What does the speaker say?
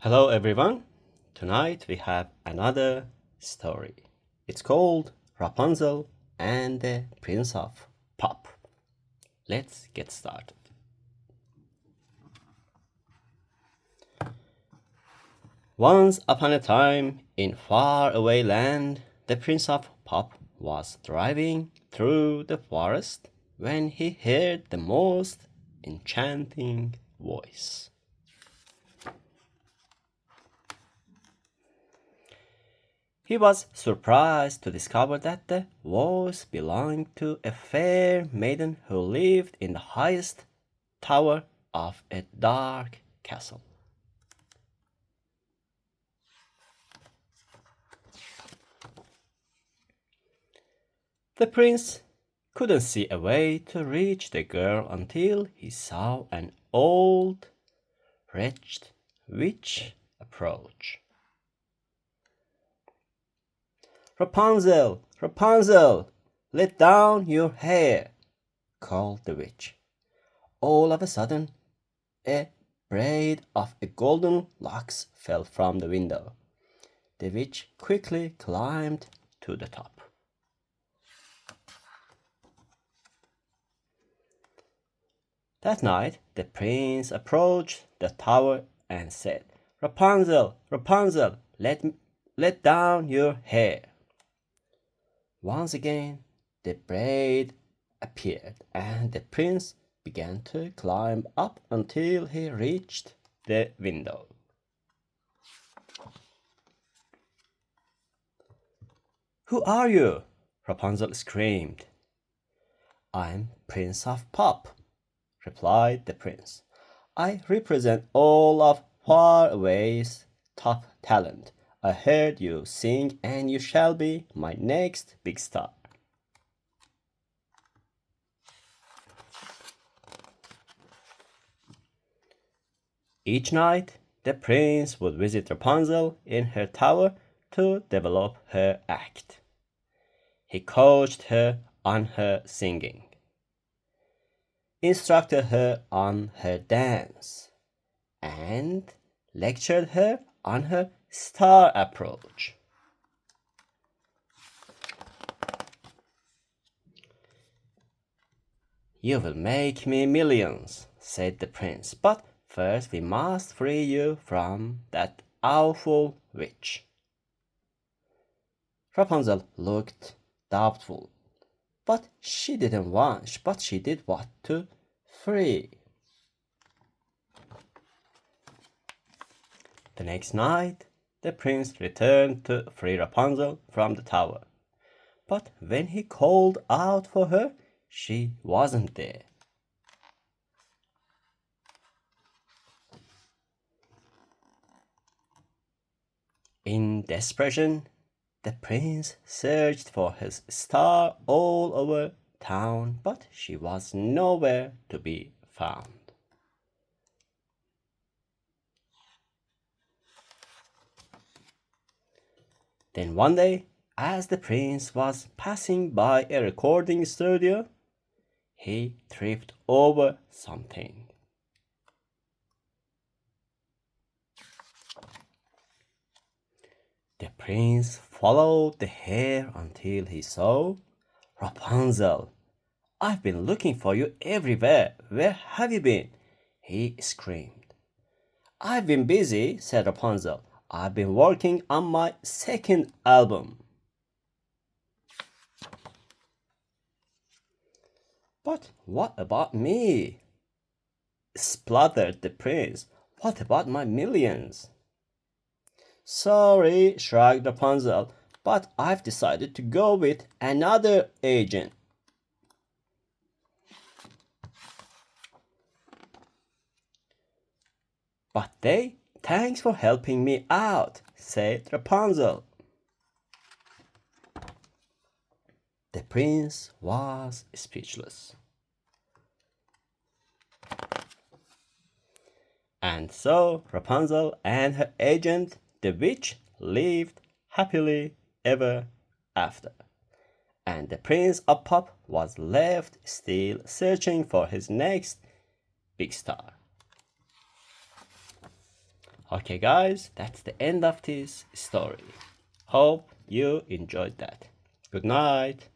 Hello everyone. Tonight we have another story. It's called Rapunzel and the Prince of Pop. Let's get started. Once upon a time, in faraway land, the Prince of Pop was driving through the forest when he heard the most enchanting voice. He was surprised to discover that the voice belonged to a fair maiden who lived in the highest tower of a dark castle. The prince couldn't see a way to reach the girl until he saw an old, wretched witch approach. "Rapunzel, Rapunzel, let down your hair," called the witch. All of a sudden, a braid of golden locks fell from the window. The witch quickly climbed to the top. That night, the prince approached the tower and said, "Rapunzel, Rapunzel, let down your hair." Once again, the braid appeared, and the prince began to climb up until he reached the window. "Who are you?" Rapunzel screamed. "I'm Prince of Pop," replied the prince. "I represent all of Faraway's top talent. I heard you sing and you shall be my next big star." Each night, the prince would visit Rapunzel in her tower to develop her act. He coached her on her singing, instructed her on her dance, and lectured her on her star approach. "You will make me millions," said the prince, "but first we must free you from that awful witch." Rapunzel looked doubtful, but she did what to free. The next night, the prince returned to free Rapunzel from the tower. But when he called out for her, she wasn't there. In desperation, the prince searched for his star all over town, but she was nowhere to be found. Then one day, as the prince was passing by a recording studio, he tripped over something. The prince followed the hair until he saw Rapunzel. "I've been looking for you everywhere. Where have you been?" he screamed. "I've been busy," said Rapunzel. "I've been working on my second album." "But what about me?" spluttered the prince. "What about my millions?" "Sorry," shrugged Rapunzel, "but I've decided to go with another agent." "Thanks for helping me out," said Rapunzel. The prince was speechless. And so Rapunzel and her agent, the witch, lived happily ever after. And the Prince of Pop was left still searching for his next big star. Okay, guys, that's the end of this story. Hope you enjoyed that. Good night.